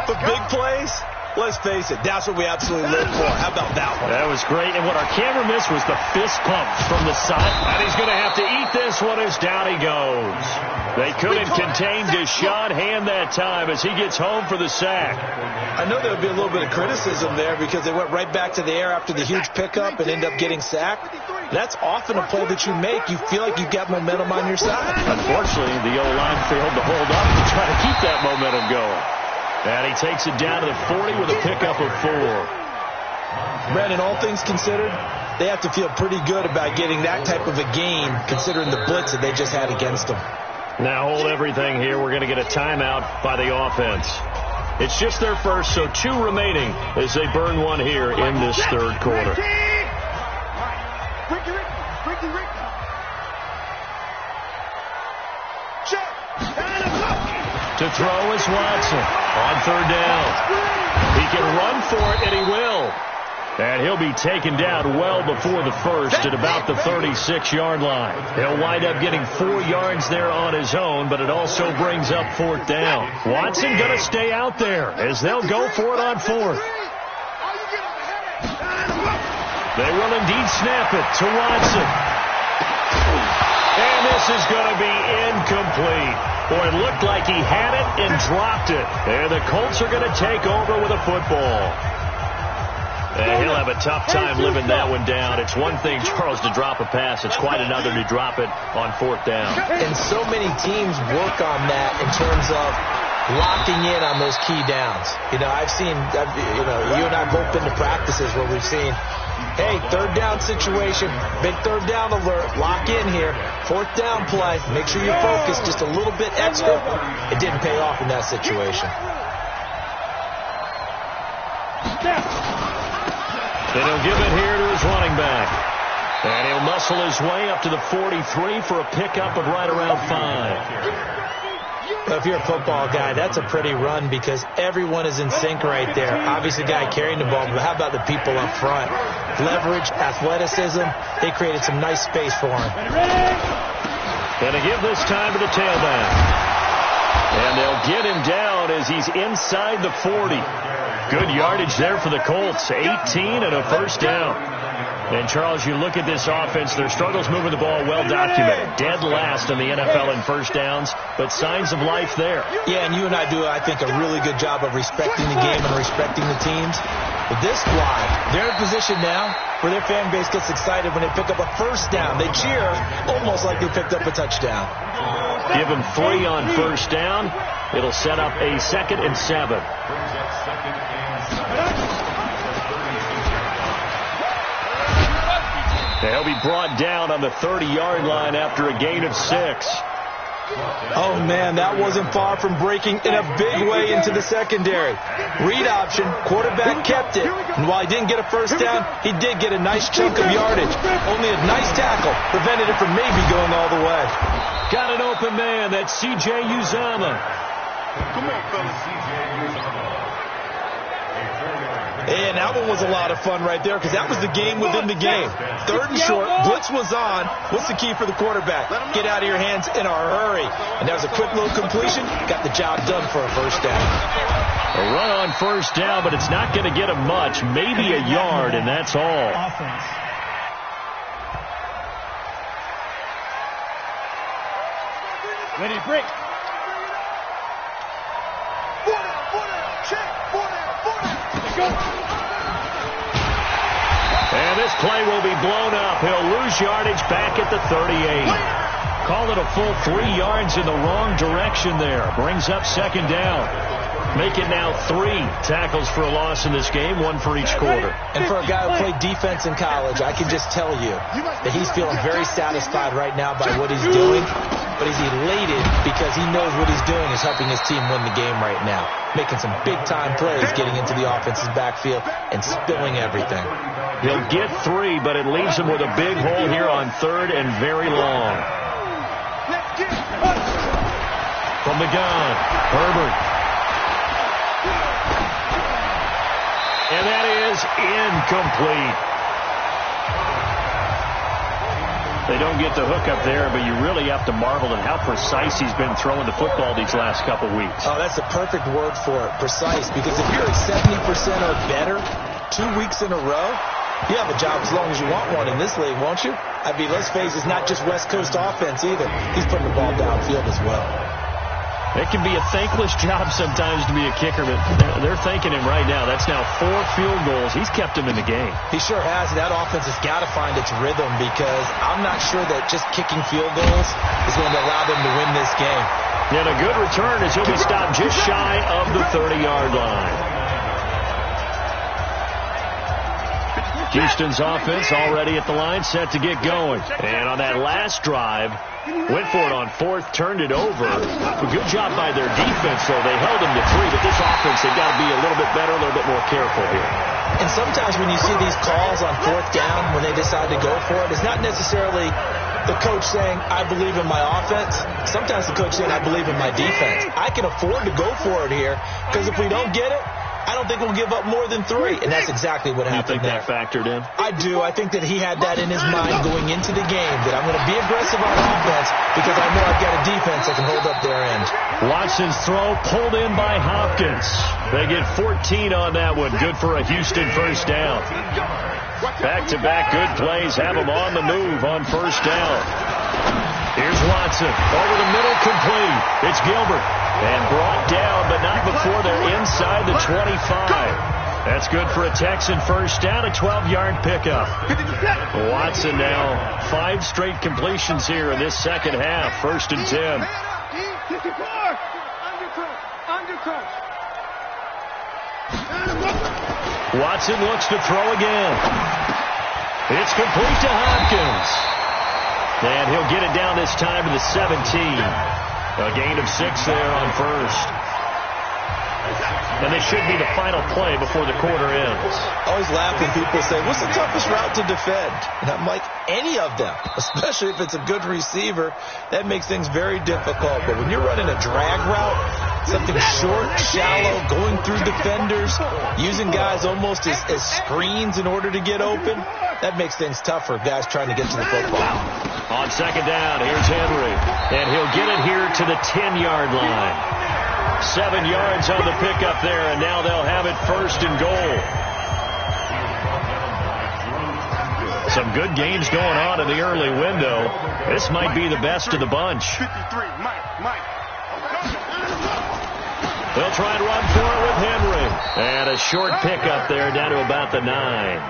But big plays, let's face it, that's what we absolutely live for. How about that one? That was great, and what our camera missed was the fist pump from the side. And he's going to have to eat this one as down he goes. They couldn't contain Deshaun Hand that time as he gets home for the sack. I know there would be a little bit of criticism there because they went right back to the air after the huge pickup and end up getting sacked. That's often a play that you make. You feel like you've got momentum on your side. Unfortunately, the O-line failed to hold up to try to keep that momentum going. And he takes it down to the 40 with a pickup of 4. Brandon, all things considered, they have to feel pretty good about getting that type of a gain considering the blitz that they just had against them. Now hold everything here. We're going to get a timeout by the offense. It's just their first, so 2 remaining as they burn one here in this third quarter. To throw is Watson on third down. He can run for it, and he will. And he'll be taken down well before the first at about the 36-yard line. He'll wind up getting 4 yards there on his own, but it also brings up 4th down. Watson going to stay out there as they'll go for it on 4th. They will indeed snap it to Watson. And this is going to be incomplete. Boy, it looked like he had it and dropped it. And the Colts are going to take over with a football. And he'll have a tough time living that one down. It's one thing, Charles, to drop a pass. It's quite another to drop it on 4th down. And so many teams work on that in terms of locking in on those key downs. I've seen, you and I have both been to practices where we've seen, hey, 3rd down situation, big 3rd down alert, lock in here, 4th down play, make sure you focus just a little bit extra. It didn't pay off in that situation. And he'll give it here to his running back. And he'll muscle his way up to the 43 for a pickup of right around 5. If you're a football guy, that's a pretty run because everyone is in sync right there. Obviously, the guy carrying the ball, but how about the people up front? Leverage, athleticism, they created some nice space for him. Going to give this time to the tailback. And they'll get him down as he's inside the 40. Good yardage there for the Colts. 18 and a first down. And, Charles, you look at this offense, their struggles moving the ball well documented. Dead last in the NFL in first downs, but signs of life there. Yeah, and you and I do, I think, a really good job of respecting the game and respecting the teams. But this squad, they're in a position now where their fan base gets excited when they pick up a first down. They cheer almost like they picked up a touchdown. Give them 3 on first down. It'll set up a 2nd and 7. He'll be brought down on the 30-yard line after a gain of 6. Oh, man, that wasn't far from breaking in a big way into the secondary. Read option, quarterback kept it, and while he didn't get a first down, he did get a nice chunk of yardage. Only a nice tackle prevented it from maybe going all the way. Got an open man. That's C.J. Uzomah. Come on, fellas. C.J. Uzomah. And that one was a lot of fun right there because that was the game within the game. 3rd and short, blitz was on. What's the key for the quarterback? Get out of your hands in a hurry. And that was a quick little completion. Got the job done for a first down. A run on first down, but it's not going to get him much. Maybe a yard, and that's all. Offense. Ready to break. 4 down, check, 4 down. Let's go. And this play will be blown up. He'll lose yardage back at the 38. Call it a full 3 yards in the wrong direction there. Brings up 2nd down. Make it now 3 tackles for a loss in this game, 1 for each quarter. And for a guy who played defense in college, I can just tell you that he's feeling very satisfied right now by what he's doing. But he's elated because he knows what he's doing is helping his team win the game right now. Making some big-time plays, getting into the offense's backfield, and spilling everything. He'll get 3, but it leaves him with a big hole here on 3rd and very long. From the gun, Herbert. And that is incomplete. They don't get the hook up there, but you really have to marvel at how precise he's been throwing the football these last couple weeks. Oh, that's the perfect word for it, precise, because if you're at 70% or better 2 weeks in a row, you have a job as long as you want one in this league, won't you? I mean, let's face it, it's not just West Coast offense either. He's putting the ball downfield as well. It can be a thankless job sometimes to be a kicker, but they're thanking him right now. That's now 4 field goals. He's kept him in the game. He sure has. That offense has got to find its rhythm because I'm not sure that just kicking field goals is going to allow them to win this game. And a good return as he'll be stopped just shy of the 30-yard line. Houston's offense already at the line, set to get going. And on that last drive, went for it on 4th, turned it over. A good job by their defense, though. They held him to 3, but this offense, they've got to be a little bit better, a little bit more careful here. And sometimes when you see these calls on 4th down, when they decide to go for it, it's not necessarily the coach saying, I believe in my offense. Sometimes the coach saying, I believe in my defense. I can afford to go for it here because if we don't get it, I don't think we'll give up more than 3. And that's exactly what happened there. You think that factored in? I do. I think that he had that in his mind going into the game, that I'm going to be aggressive on offense because I know I've got a defense that can hold up their end. Watson's throw pulled in by Hopkins. They get 14 on that one. Good for a Houston first down. Back-to-back good plays have them on the move on first down. Here's Watson. Over the middle, complete. It's Gilbert. And brought down, but not before they're inside the 25. That's good for a Texan first down, a 12-yard pickup. Watson now 5 straight completions here in this second half. 1st and 10. Watson looks to throw again. It's complete to Hopkins. And he'll get it down this time to the 17. A gain of 6 there on first. And this should be the final play before the quarter ends. I always laugh when people say, what's the toughest route to defend? And I'm like, any of them, especially if it's a good receiver. That makes things very difficult. But when you're running a drag route, something short, shallow, going through defenders, using guys almost as screens in order to get open, that makes things tough for guys trying to get to the football. On second down, here's Henry. And he'll get it here to the 10-yard line. 7 yards on the pickup there, and now they'll have it 1st and goal. Some good games going on in the early window. This might be the best of the bunch. 53, Mike. They'll try and run for it with Henry. And a short pickup there down to about the 9.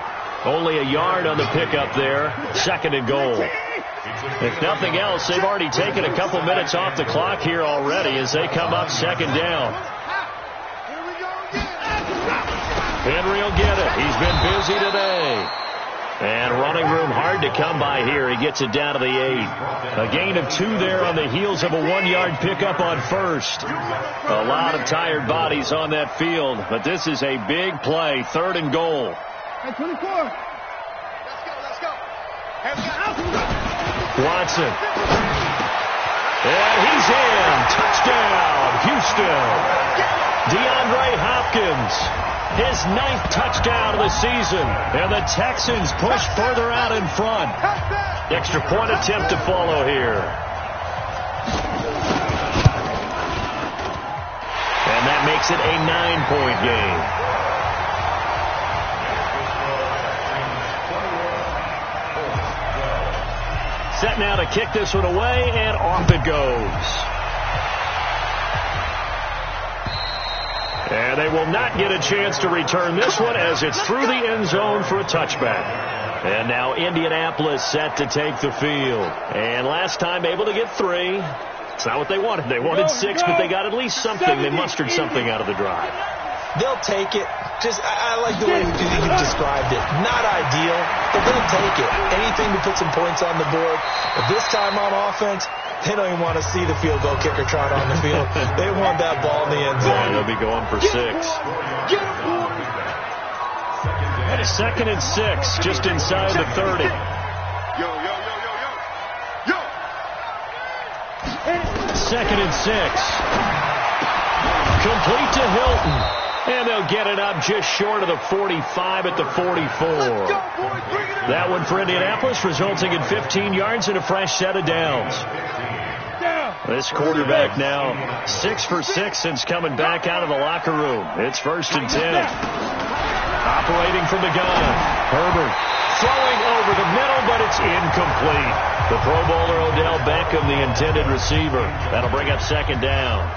Only a yard on the pickup there. 2nd and goal. If nothing else, they've already taken a couple minutes off the clock here already as they come up 2nd down. Henry will get it. He's been busy today. And running room hard to come by here. He gets it down to the 8. A gain of 2 there on the heels of a 1-yard pickup on first. A lot of tired bodies on that field, but this is a big play. 3rd and goal. Hey, 24. Let's go. Watson. And he's in. Touchdown, Houston. DeAndre Hopkins. His 9th touchdown of the season. And the Texans push further out in front. Extra point attempt to follow here. And that makes it a 9-point game. Set now to kick this one away, and off it goes. And they will not get a chance to return this one as it's through the end zone for a touchback. And now Indianapolis set to take the field. And last time able to get 3. It's not what they wanted. They wanted 6, but they got at least something. They mustered something out of the drive. They'll take it. I like the way you described it. Not ideal, but they'll take it. Anything to put some points on the board. But this time on offense, they don't even want to see the field goal kicker trot on the field. They want that ball in the end zone. They'll be going for 6. And a 2nd and 6, just inside the 30. Yo. 2nd and 6. Complete to Hilton. And they'll get it up just short of the 45 at the 44. That one for Indianapolis, resulting in 15 yards and a fresh set of downs. This quarterback now 6 for 6 since coming back out of the locker room. It's 1st and 10. Operating from the gun. Herbert throwing over the middle, but it's incomplete. The Pro Bowler Odell Beckham, the intended receiver. That'll bring up 2nd down.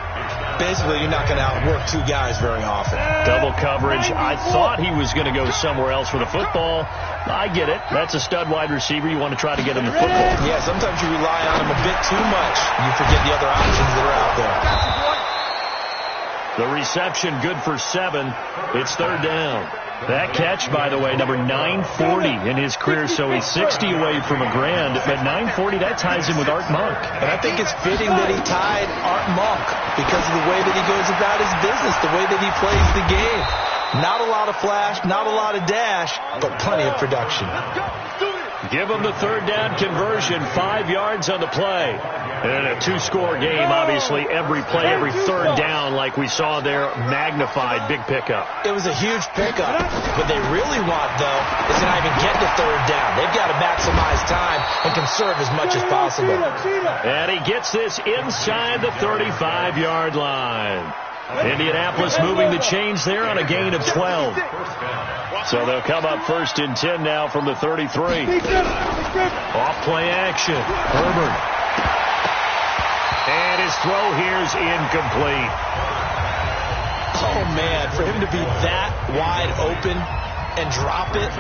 Basically, you're not going to outwork 2 guys very often. Double coverage. I thought he was going to go somewhere else with the football. I get it. That's a stud wide receiver. You want to try to get him the football. Yeah, sometimes you rely on him a bit too much. You forget the other options that are out there. The reception good for 7. It's 3rd down. That catch, by the way, number 940 in his career, so he's 60 away from a grand. But 940, that ties him with Art Monk. And I think it's fitting that he tied Art Monk because of the way that he goes about his business, the way that he plays the game. Not a lot of flash, not a lot of dash, but plenty of production. Give him the 3rd down conversion, 5 yards on the play. And a 2-score game, obviously, every play, every 3rd down, like we saw there, magnified, big pickup. It was a huge pickup. What they really want, though, is to not even get to 3rd down. They've got to maximize time and conserve as much as possible. And he gets this inside the 35-yard line. Indianapolis moving the chains there on a gain of 12. So they'll come up 1st and 10 now from the 33. Off play action. Herbert. And his throw here is incomplete. Oh, man, for him to be that wide open and drop it.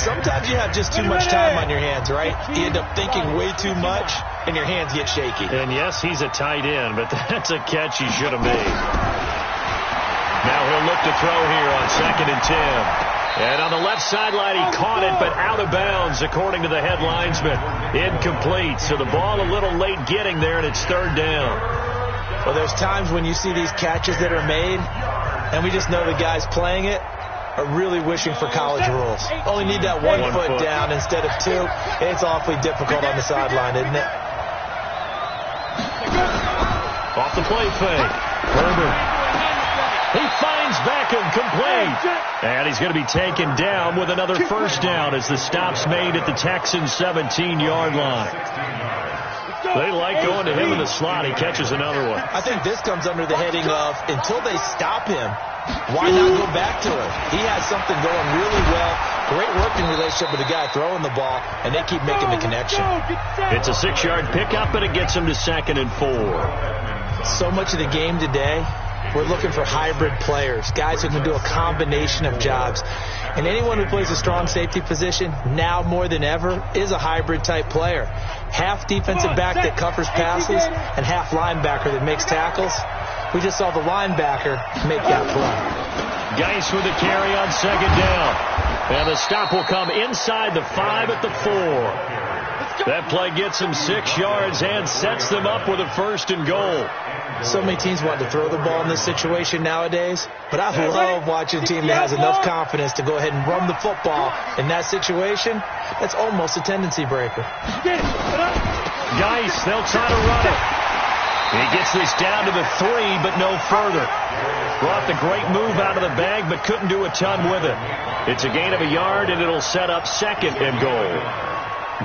Sometimes you have just too much time on your hands, right? You end up thinking way too much, and your hands get shaky. And, yes, he's a tight end, but that's a catch he should have made. Now he'll look to throw here on 2nd and 10. And on the left sideline, he caught it, but out of bounds, according to the head linesman. Incomplete. So the ball a little late getting there, and it's 3rd down. Well, there's times when you see these catches that are made, and we just know the guys playing it are really wishing for college rules. Only need that one foot down instead of 2. It's awfully difficult on the sideline, isn't it? Off the play fake. Herbert. He finds Beckham complete. And he's going to be taken down with another 1st down as the stop's made at the Texans' 17-yard line. They like going to him in the slot. He catches another one. I think this comes under the heading of until they stop him, why not go back to him? He has something going really well. Great working relationship with the guy throwing the ball, and they keep making the connection. It's a 6-yard pickup, and it gets him to 2nd and 4. So much of the game today, we're looking for hybrid players, guys who can do a combination of jobs. And anyone who plays a strong safety position, now more than ever, is a hybrid-type player. Half defensive back that covers passes and half linebacker that makes tackles. We just saw the linebacker make that play. Geis with the carry on 2nd down. And And the stop will come inside the 5 at the 4. That play gets them 6 yards and sets them up with a 1st and goal. So many teams want to throw the ball in this situation nowadays, but I love watching a team that has enough confidence to go ahead and run the football. In that situation, that's almost a tendency breaker. Geis, they'll try to run it. He gets this down to the 3, but no further. Brought the great move out of the bag, but couldn't do a ton with it. It's a gain of a yard, and it'll set up 2nd and goal.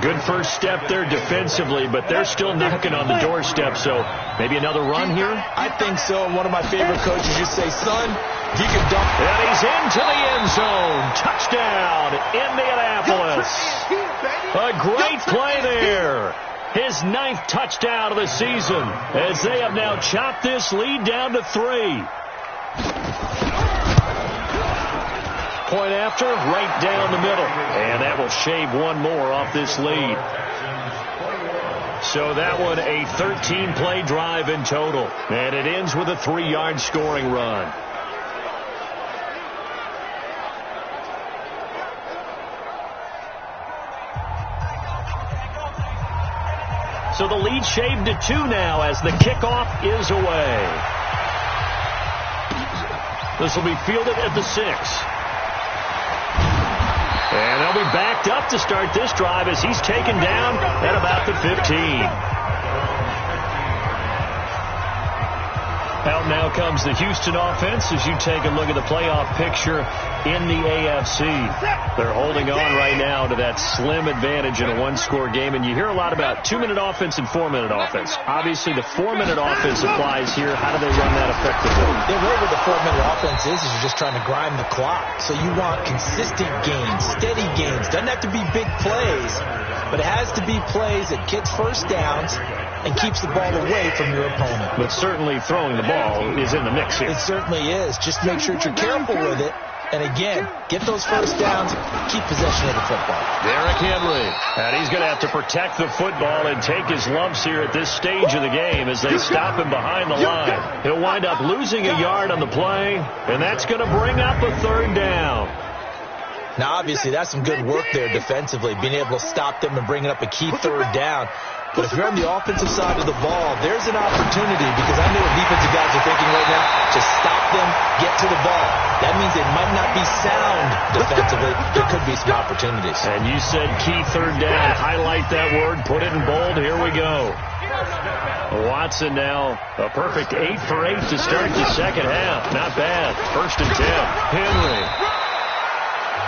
Good first step there defensively, but they're still knocking on the doorstep, so maybe another run here? I think so. And one of my favorite coaches used to say, son, you can dunk. And he's into the end zone. Touchdown, Indianapolis. A great play there. His 9th touchdown of the season, as they have now chopped this lead down to 3. Point after, right down the middle. And that will shave one more off this lead. So that one a 13-play drive in total. And it ends with a 3-yard scoring run. So the lead shaved to 2 now as the kickoff is away. This will be fielded at the 6. And they'll be backed up to start this drive as he's taken down at about the 15. Out now comes the Houston offense as you take a look at the playoff picture in the AFC. They're holding on right now to that slim advantage in a 1-score game. And you hear a lot about 2-minute offense and 4-minute offense. Obviously, the 4-minute offense applies here. How do they run that effectively? Yeah, really what the 4-minute offense is you're just trying to grind the clock. So you want consistent gains, steady gains. Doesn't have to be big plays, but it has to be plays that gets first downs and keeps the ball away from your opponent. But certainly throwing the ball is in the mix here. It certainly is. Just make sure that you're careful with it. And again, get those first downs, keep possession of the football. Derrick Henry. And he's going to have to protect the football and take his lumps here at this stage of the game as they stop him behind the line. He'll wind up losing a yard on the play, and that's going to bring up a 3rd down. Now, obviously, that's some good work there defensively, being able to stop them and bringing up a key 3rd down. But if you're on the offensive side of the ball, there's an opportunity because I know what defensive guys are thinking right now. Just stop them, get to the ball. That means they might not be sound defensively. There could be some opportunities. And you said key 3rd down. Highlight that word. Put it in bold. Here we go. Watson now a perfect 8 for 8 to start the second half. Not bad. 1st and 10. Henry.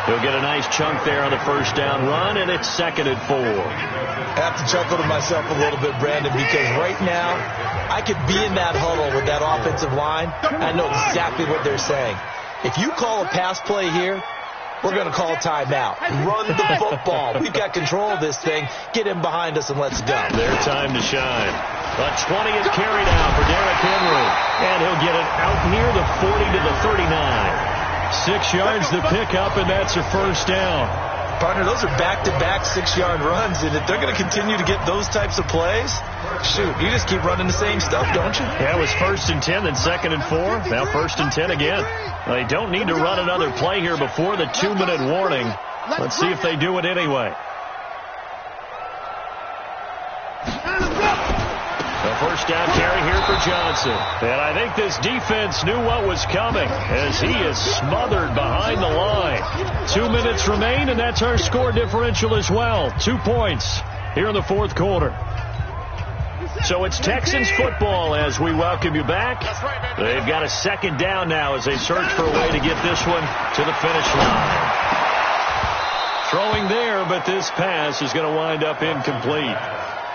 He'll get a nice chunk there on the first down run, and it's 2nd and 4. I have to chuckle to myself a little bit, Brandon, because right now I could be in that huddle with that offensive line. I know exactly what they're saying. If you call a pass play here, we're going to call a timeout. Run the football. We've got control of this thing. Get him behind us and let's go. Their time to shine. A 20th carry down for Derrick Henry. And he'll get it out near the 40 to the 39. 6 yards to pick up, and that's a first down. Partner, those are back-to-back 6-yard runs, and if they're going to continue to get those types of plays, shoot, you just keep running the same stuff, don't you? Yeah, it was 1st and 10, then 2nd and 4. Now 1st and 10 again. They don't need to run another play here before the 2-minute warning. Let's see if they do it anyway. The first down carry here for Johnson. And I think this defense knew what was coming as he is smothered behind the line. 2 minutes remain, and that's our score differential as well. 2 points here in the 4th quarter. So it's Texans football as we welcome you back. They've got a 2nd down now as they search for a way to get this one to the finish line. Throwing there, but this pass is going to wind up incomplete.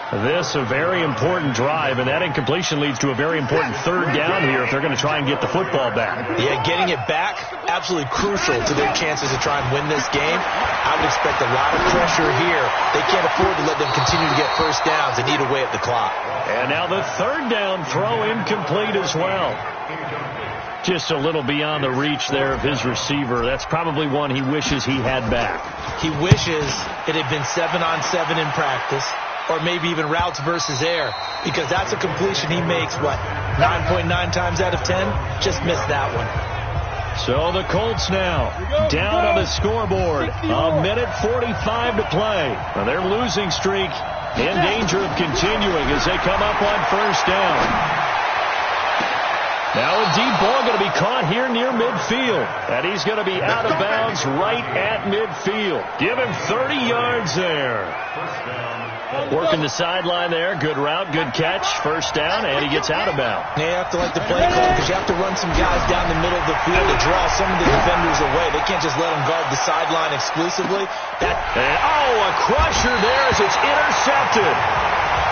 This a very important drive, and that incompletion leads to a very important 3rd down here if they're going to try and get the football back. Yeah, getting it back, absolutely crucial to their chances to try and win this game. I would expect a lot of pressure here. They can't afford to let them continue to get first downs and eat away at the clock. And now the 3rd down throw incomplete as well. Just a little beyond the reach there of his receiver. That's probably one he wishes he had back. He wishes it had been 7-on-7 in practice, or maybe even routes versus air, because that's a completion he makes, 9.9 times out of 10? Just missed that one. So the Colts now down on the scoreboard. A minute 45 to play. Well, their losing streak in danger of continuing as they come up on first down. Now a deep ball going to be caught here near midfield. And he's going to be out of bounds right at midfield. Give him 30 yards there. Working the sideline there. Good route, good catch. First down, and he gets out of bounds. You have to like the play call because you have to run some guys down the middle of the field to draw some of the defenders away. They can't just let them guard the sideline exclusively. A crusher there as it's intercepted.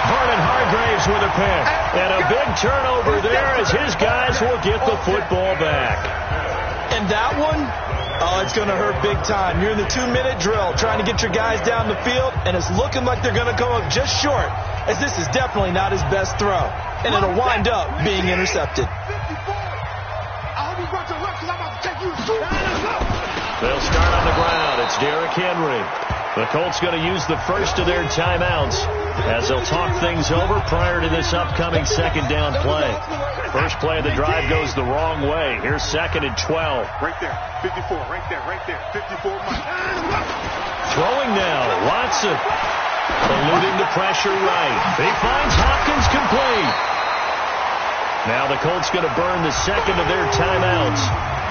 Vernon Hargraves with a pick. And a big turnover there as his guys will get the football back. And that one, it's going to hurt big time. You're in the 2-minute drill trying to get your guys down the field, and it's looking like they're going to come up just short, as this is definitely not his best throw. And it'll wind up being intercepted. They'll start on the ground. It's Derrick Henry. The Colts going to use the first of their timeouts as they'll talk things over prior to this upcoming second down play. First play of the drive goes the wrong way. Here's 2nd and 12. Right there, 54, right there, 54. Throwing now, Watson. Eluding the pressure right. He finds Hopkins complete. Now the Colts going to burn the second of their timeouts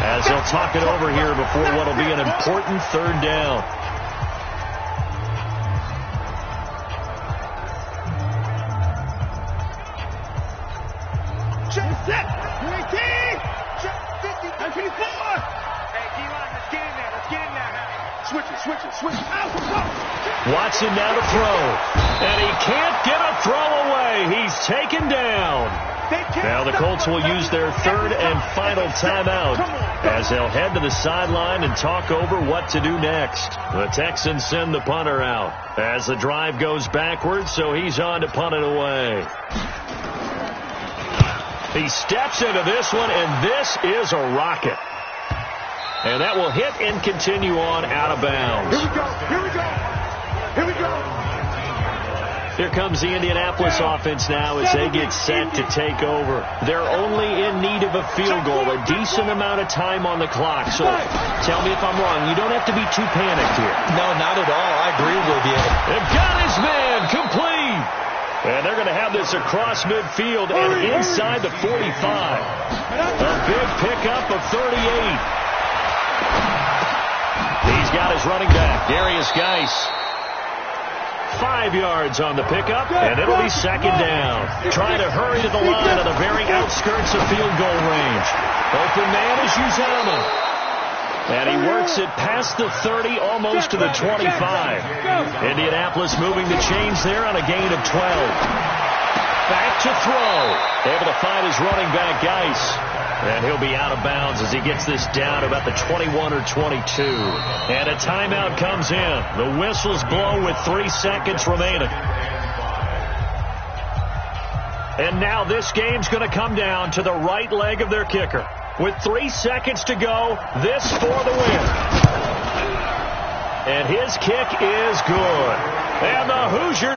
as they'll talk it over here before what will be an important third down. Check set. 19. Check 50. 54. Hey, D-line, let's get in there. Let's get in there. Switch it. Watson now to throw. And he can't get a throw away. He's taken down. Now the Colts will use their third and final timeout as they'll head to the sideline and talk over what to do next. The Texans send the punter out as the drive goes backwards, so he's on to punt it away. He steps into this one, and this is a rocket. And that will hit and continue on out of bounds. Here we go. Here comes the Indianapolis offense now as they get set to take over. They're only in need of a field goal, a decent amount of time on the clock. So tell me if I'm wrong. You don't have to be too panicked here. No, not at all. I agree with you. They've got his man complete. And they're going to have this across midfield and inside the 45. A big pickup of 38. He's got his running back, Darius Geis. 5 yards on the pickup, and it'll be second down. Trying to hurry to the line on the very outskirts of field goal range. Open man is Uzama. And he works it past the 30, almost to the 25. Indianapolis moving the chains there on a gain of 12. Back to throw. Able to find his running back, Geis. And he'll be out of bounds as he gets this down about the 21 or 22. And a timeout comes in. The whistles blow with 3 seconds remaining. And now this game's going to come down to the right leg of their kicker. With 3 seconds to go, this for the win. And his kick is good. And the Hoosiers